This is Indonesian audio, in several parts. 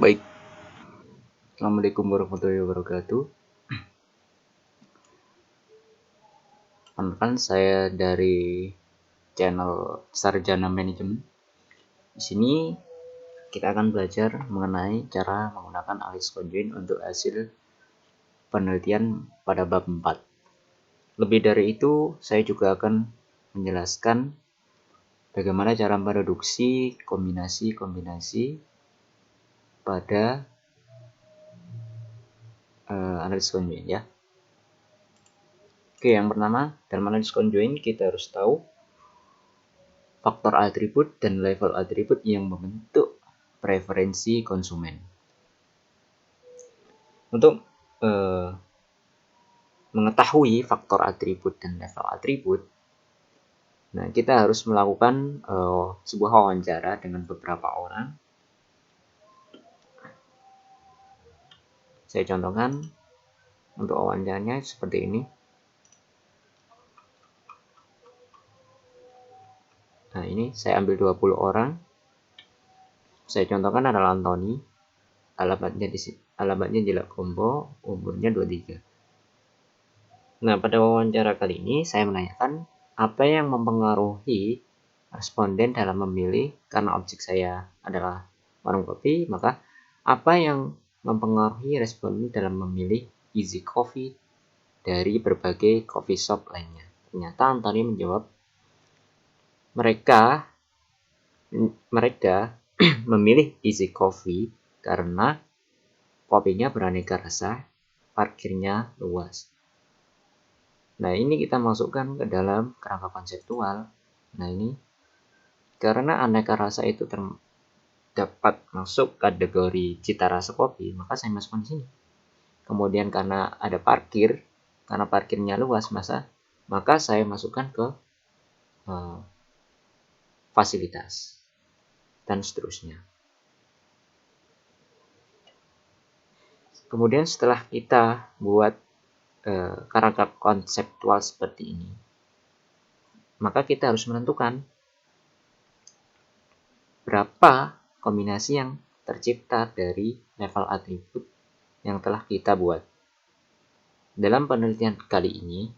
Baik, Assalamualaikum warahmatullahi wabarakatuh. Perkenalkan, saya dari channel Sarjana Manajemen. Di sini kita akan belajar mengenai cara menggunakan alias conjoin untuk hasil penelitian pada bab 4. Lebih dari itu, saya juga akan menjelaskan bagaimana cara mereduksi kombinasi-kombinasi pada analis conjoin ya. Oke, yang pertama, dalam analis conjoin kita harus tahu faktor atribut dan level atribut yang membentuk preferensi konsumen. Untuk mengetahui faktor atribut dan level atribut, nah kita harus melakukan sebuah wawancara dengan beberapa orang. Saya contohkan untuk wawancaranya seperti ini. Nah, ini saya ambil 20 orang. Saya contohkan adalah Anthony. Alamatnya Jelak Kombo, umurnya 23. Nah, pada wawancara kali ini saya menanyakan apa yang mempengaruhi responden dalam memilih, karena objek saya adalah warung kopi, maka apa yang mempengaruhi responden dalam memilih Easy Coffee dari berbagai coffee shop lainnya. Ternyata Anthony menjawab, mereka memilih Easy Coffee karena kopinya beraneka rasa, parkirnya luas. Nah, ini kita masukkan ke dalam kerangka konseptual. Nah, ini karena aneka rasa itu dapat masuk kategori cita rasa kopi, maka saya masukkan di sini. Kemudian karena ada parkir, karena parkirnya luas, maka saya masukkan ke fasilitas dan seterusnya. Kemudian setelah kita buat kerangka konseptual seperti ini, maka kita harus menentukan berapa kombinasi yang tercipta dari level atribut yang telah kita buat. Dalam penelitian kali ini,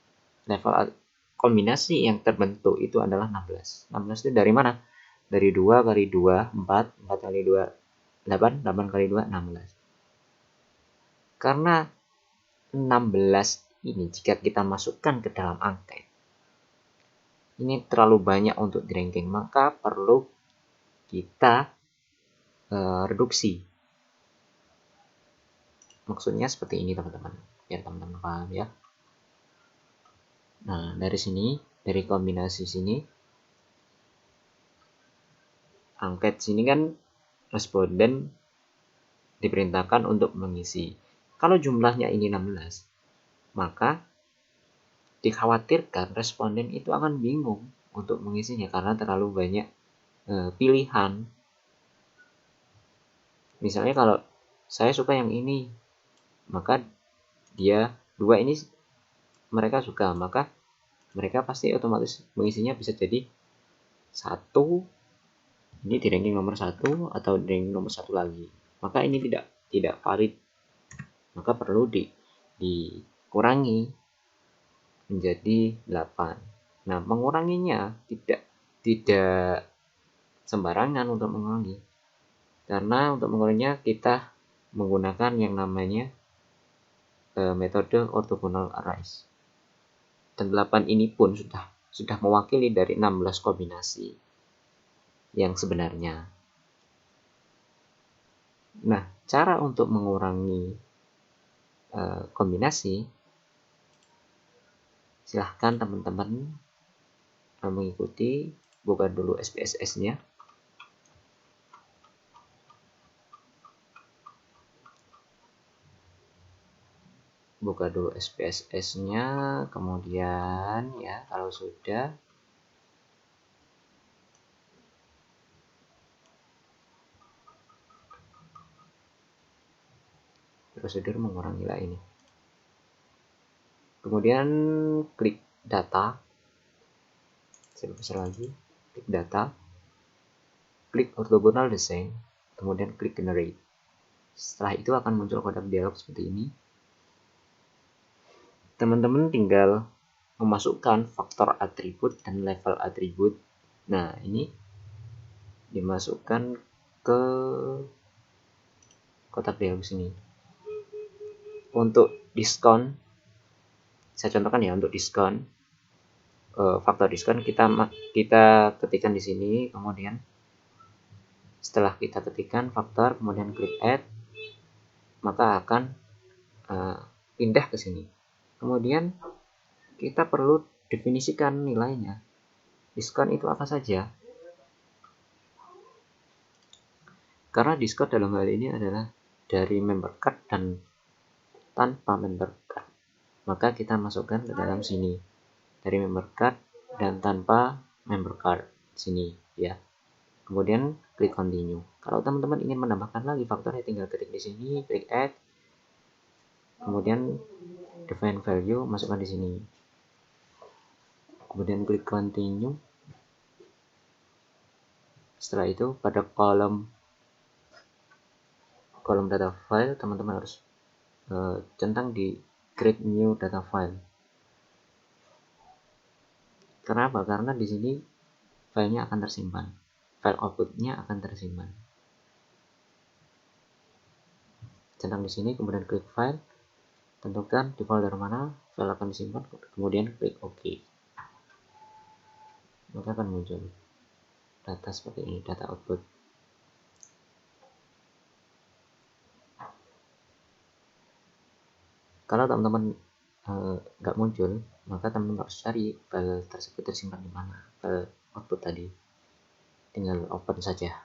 level kombinasi yang terbentuk itu adalah 16. 16 itu dari mana? Dari 2 kali 2, 4, 4 kali 2, 8, 8 kali 2, 16. Karena 16 ini jika kita masukkan ke dalam angket, ini terlalu banyak untuk di-ranking, maka perlu kita reduksi. Maksudnya seperti ini teman-teman, biar teman-teman paham ya. Nah, dari sini, dari kombinasi sini, angket sini kan responden diperintahkan untuk mengisi. Kalau jumlahnya ini 16, maka dikhawatirkan responden itu akan bingung untuk mengisinya karena terlalu banyak pilihan. Misalnya kalau saya suka yang ini, maka dia dua ini mereka suka, maka mereka pasti otomatis mengisinya bisa jadi satu, ini di ranking nomor 1 atau di ranking nomor 1 lagi. Maka ini tidak valid. Maka perlu dikurangi menjadi 8. Nah, menguranginya tidak sembarangan untuk mengurangi. Karena untuk menguranginya kita menggunakan yang namanya metode orthogonal arrays. Dan 8 ini pun sudah mewakili dari 16 kombinasi yang sebenarnya. Nah, cara untuk mengurangi kombinasi, silahkan teman-teman mengikuti, buka dulu SPSS-nya. Buka dulu SPSS-nya, kemudian ya kalau sudah, prosedur mengurangilah ini. Kemudian klik data, saya besar lagi, klik data, klik orthogonal design, kemudian klik generate. Setelah itu akan muncul kotak dialog seperti ini. Teman-teman tinggal memasukkan faktor atribut dan level atribut. Nah, ini dimasukkan ke kotak dialog sini. Untuk diskon, saya contohkan ya, untuk diskon, faktor diskon kita ketikkan di sini, kemudian setelah kita ketikkan faktor, kemudian klik add, maka akan pindah ke sini. Kemudian kita perlu definisikan nilainya. Diskon itu apa saja? Karena diskon dalam hal ini adalah dari member card dan tanpa member card, maka kita masukkan ke dalam sini, dari member card dan tanpa member card sini ya. Kemudian klik continue. Kalau teman-teman ingin menambahkan lagi faktornya, tinggal klik di sini, klik add, kemudian define value, masukkan di sini, kemudian klik continue. Setelah itu pada kolom data file, teman-teman harus centang di create new data file. Kenapa? Karena di sini filenya akan tersimpan, file outputnya akan tersimpan. Centang di sini, kemudian klik file, tentukan di folder mana file akan disimpan, kemudian klik OK. Maka akan muncul data seperti ini, data output. Kalau teman-teman nggak muncul, maka teman-teman harus cari file tersebut tersimpan di mana, file output tadi. Tinggal open saja.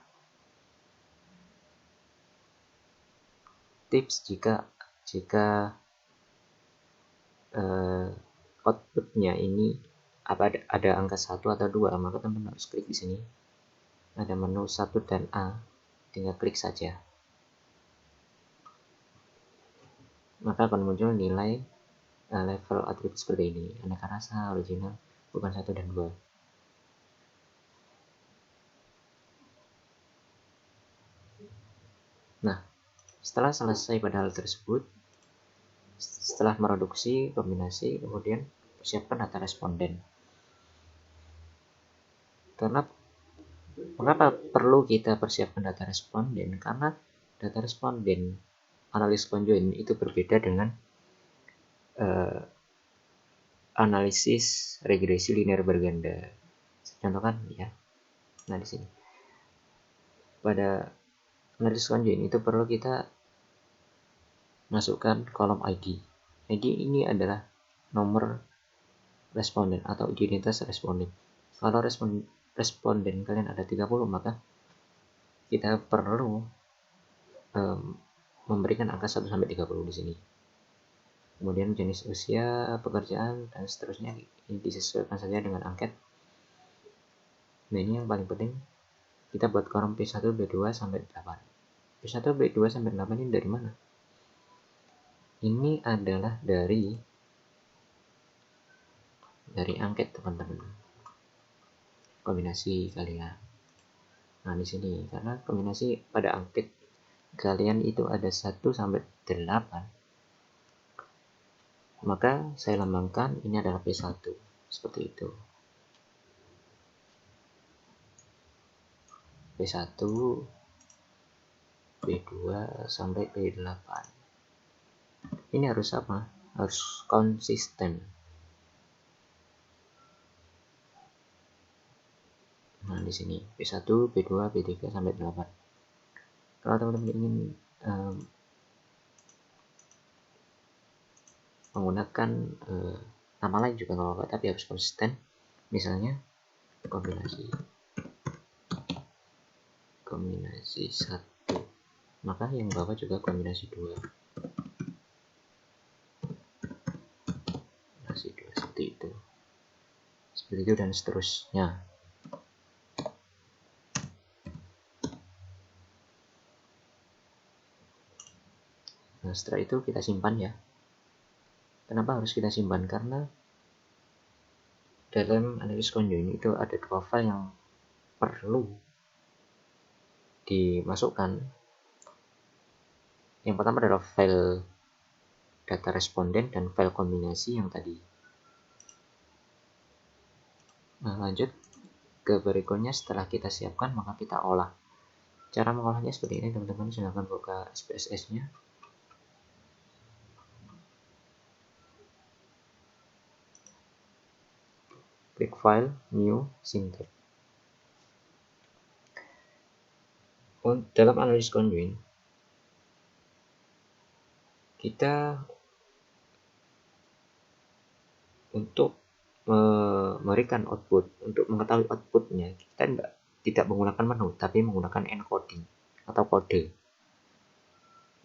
Tips, jika outputnya ini ada angka 1 atau 2, maka teman-teman harus klik di sini. Ada menu 1 dan A, tinggal klik saja. Maka akan muncul nilai level atribut seperti ini, aneka rasa, original, bukan 1 dan 2. Nah, setelah selesai pada hal tersebut, setelah mereduksi kombinasi, kemudian persiapkan data responden. Mengapa perlu kita persiapkan data responden? Karena data responden analis conjoint itu berbeda dengan analisis regresi linear berganda. Contohkan ya. Nah, di sini pada analisis conjoint itu perlu kita masukkan kolom ID. ID ini adalah nomor responden atau identitas responden. Kalau responden kalian ada 30, maka kita perlu memberikan angka 1 sampai 30 di sini. Kemudian jenis usia, pekerjaan, dan seterusnya ini disesuaikan saja dengan angket. Nah, ini yang paling penting, kita buat kolom P1, B2 sampai 8. P1, B2 sampai 8 ini dari mana? Ini adalah dari angket, teman-teman. Kombinasi kalian. Nah, di sini karena kombinasi pada angket kalian itu ada 1 sampai 8, maka saya lambangkan ini adalah P1 seperti itu. P1, B2 sampai P8. Ini harus apa? Harus konsisten. Nah, di sini P1, B2, B3 sampai 8. Kalau teman-teman ingin menggunakan nama lain juga nggak apa-apa, tapi harus konsisten. Misalnya kombinasi 1, maka yang bawah juga kombinasi 2. Kombinasi 2 seperti itu. Seperti itu dan seterusnya. Nah, setelah itu kita simpan ya. Kenapa harus kita simpan? Karena dalam analisis conjoint itu ada 2 file yang perlu dimasukkan. Yang pertama adalah file data responden dan file kombinasi yang tadi. Nah, lanjut ke berikutnya. Setelah kita siapkan, maka kita olah. Cara mengolahnya seperti ini, teman-teman. Silahkan buka SPSS-nya. Klik File, New, Syntax. Dalam analisis conjoin, kita untuk memberikan output, untuk mengetahui outputnya, kita tidak menggunakan menu, tapi menggunakan encoding atau kode.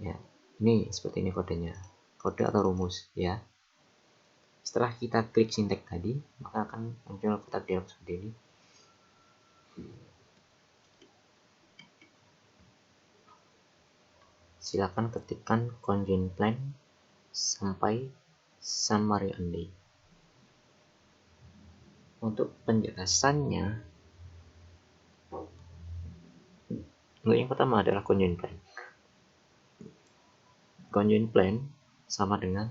Ya, ini seperti ini kodenya, kode atau rumus ya. Setelah kita klik syntax tadi, maka akan muncul kotak dialog seperti ini. Silakan ketikkan conjoin plan sampai summary only. Untuk penjelasannya, untuk yang pertama adalah conjoin plan. Conjoin plan sama dengan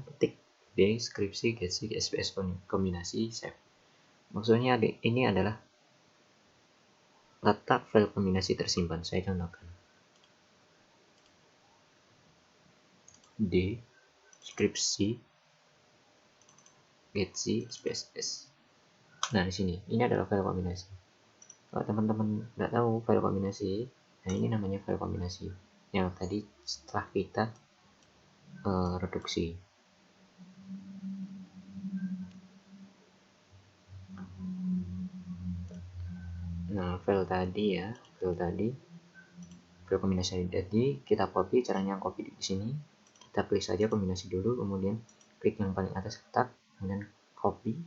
petik deskripsi getSig SPS kombinasi save. Maksudnya ini adalah letak file kombinasi tersimpan. Saya contohkan. Deskripsi getSig SPS. Nah, di sini ini adalah file kombinasi. Kalau teman-teman nggak tahu file kombinasi, nah ini namanya file kombinasi yang tadi setelah kita reduksi. Nah, file kombinasi tadi kita copy. Caranya copy di sini, kita klik saja kombinasi dulu, kemudian klik yang paling atas kotak, kemudian copy,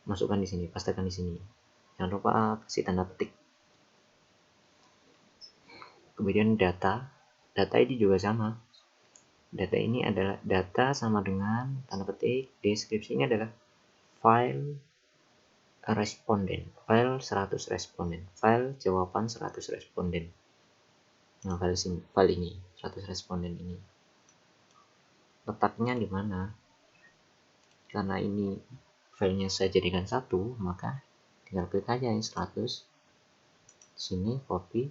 masukkan di sini, pastekan di sini. Jangan lupa kasih tanda petik. Kemudian data ini juga sama. Data ini adalah data sama dengan tanda petik, deskripsi ini adalah file responden, file 100 responden, file jawaban 100 responden. Nah, file ini 100 responden ini letaknya di mana? Karena ini filenya saya jadikan satu, maka tinggal klik aja yang 100 sini, copy,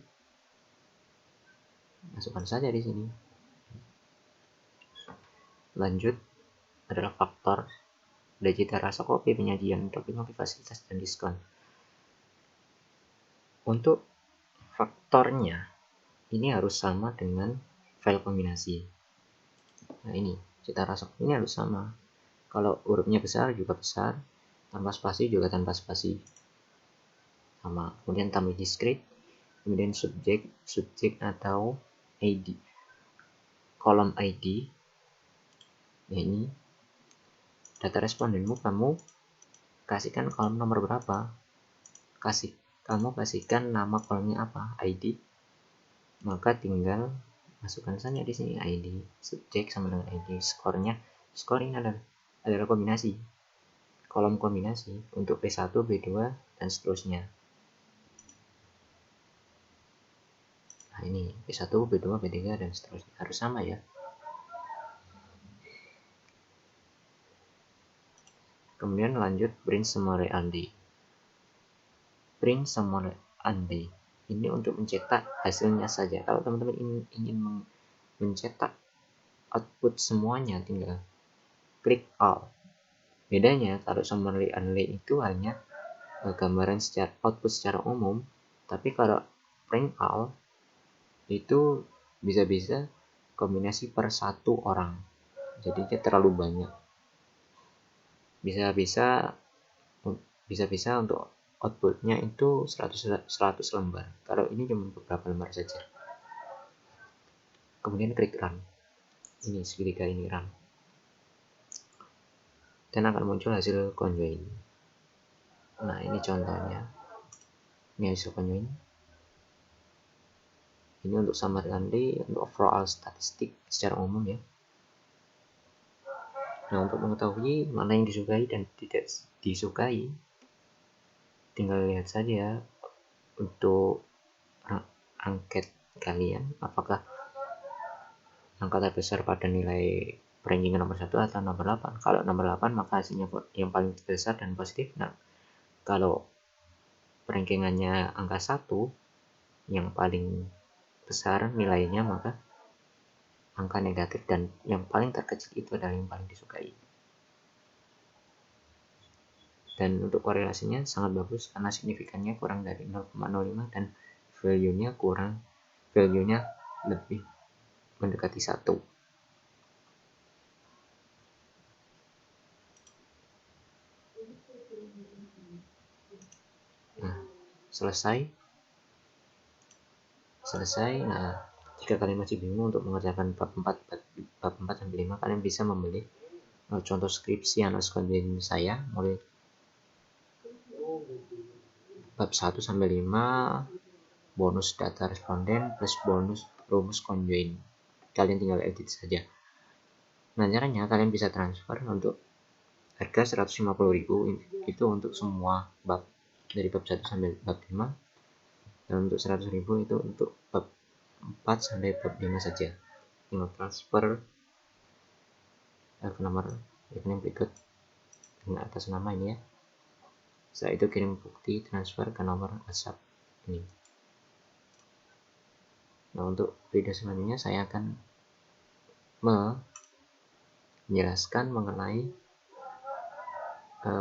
masukkan saja di sini. Lanjut adalah faktor digital rasa kopi, penyajian, topping, fasilitas, dan diskon. Untuk faktornya ini harus sama dengan file kombinasi. Nah, ini cita rasa ini harus sama. Kalau hurufnya besar juga besar, tanpa spasi juga tanpa spasi, sama. Kemudian tampil discrete, kemudian subjek atau ID, kolom ID. Ya, ini data respondenmu, kamu kasihkan kolom nomor berapa, kamu kasihkan nama kolomnya apa, ID, maka tinggal masukkan saja di sini ID, subjek sama dengan ID, skornya. Skor ini adalah kombinasi, kolom kombinasi untuk P1, B2, dan seterusnya. Nah, ini P1, B2, B3, dan seterusnya harus sama ya. Kemudian lanjut print summary only. Print summary only ini untuk mencetak hasilnya saja. Kalau teman-teman ingin mencetak output semuanya, tinggal klik all. Bedanya kalau summary only itu hanya gambaran secara output secara umum, tapi kalau print all itu bisa-bisa kombinasi per satu orang, jadinya terlalu banyak. Bisa-bisa untuk outputnya itu 100 lembar. Kalau ini cuma beberapa lembar saja. Kemudian klik run. Ini segitiga ini run. Dan akan muncul hasil conjoin. Nah, ini contohnya. Ini hasil conjoin. Ini untuk summary only, untuk overall statistik secara umum ya. Nah, untuk mengetahui mana yang disukai dan tidak disukai, tinggal lihat saja untuk angket kalian, apakah angka terbesar pada nilai ranking nomor 1 atau nomor 8. Kalau nomor 8 maka hasilnya yang paling besar dan positif. Nah, kalau rankingannya angka 1 yang paling besar nilainya, maka angka negatif dan yang paling terkecil itu adalah yang paling disukai. Dan untuk korelasinya sangat bagus karena signifikannya kurang dari 0,05 dan value-nya lebih mendekati 1. Nah, selesai. Nah, jika kalian masih bingung untuk mengerjakan bab 4 sampai 5, kalian bisa membeli contoh skripsi anak konjen saya mulai bab 1 sampai 5, bonus data responden plus bonus rumus conjoin. Kalian tinggal edit saja. Nah, caranya kalian bisa transfer untuk harga 150.000 itu untuk semua bab dari bab 1 sampai bab 5, dan untuk 100.000 itu untuk bab 4 sampai bab 5 saja. Tinggal transfer ke nomor rekening berikut dengan atas nama ini ya. Setelah itu kirim bukti transfer ke nomor WhatsApp ini. Nah, untuk video selanjutnya saya akan menjelaskan mengenai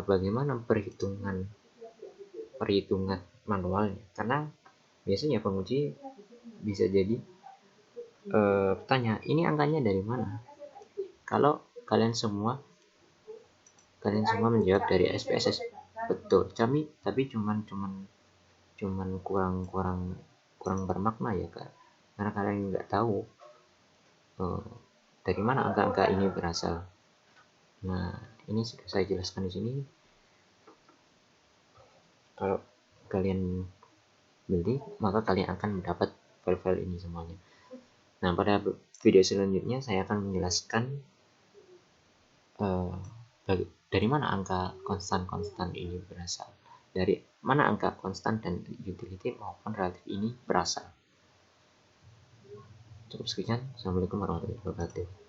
bagaimana perhitungan manualnya, karena biasanya penguji bisa jadi tanya, ini angkanya dari mana? Kalau kalian semua menjawab dari SPSS, betul, tapi cuman kurang bermakna ya, Kak, karena kalian nggak tahu dari mana angka-angka ini berasal. Nah, ini sudah saya jelaskan di sini. Kalau kalian beli, maka kalian akan mendapat file-file ini semuanya. Nah, pada video selanjutnya saya akan menjelaskan dari mana angka konstan ini berasal, dari mana angka konstan dan utility maupun relatif ini berasal. Cukup sekian. Assalamualaikum warahmatullahi wabarakatuh.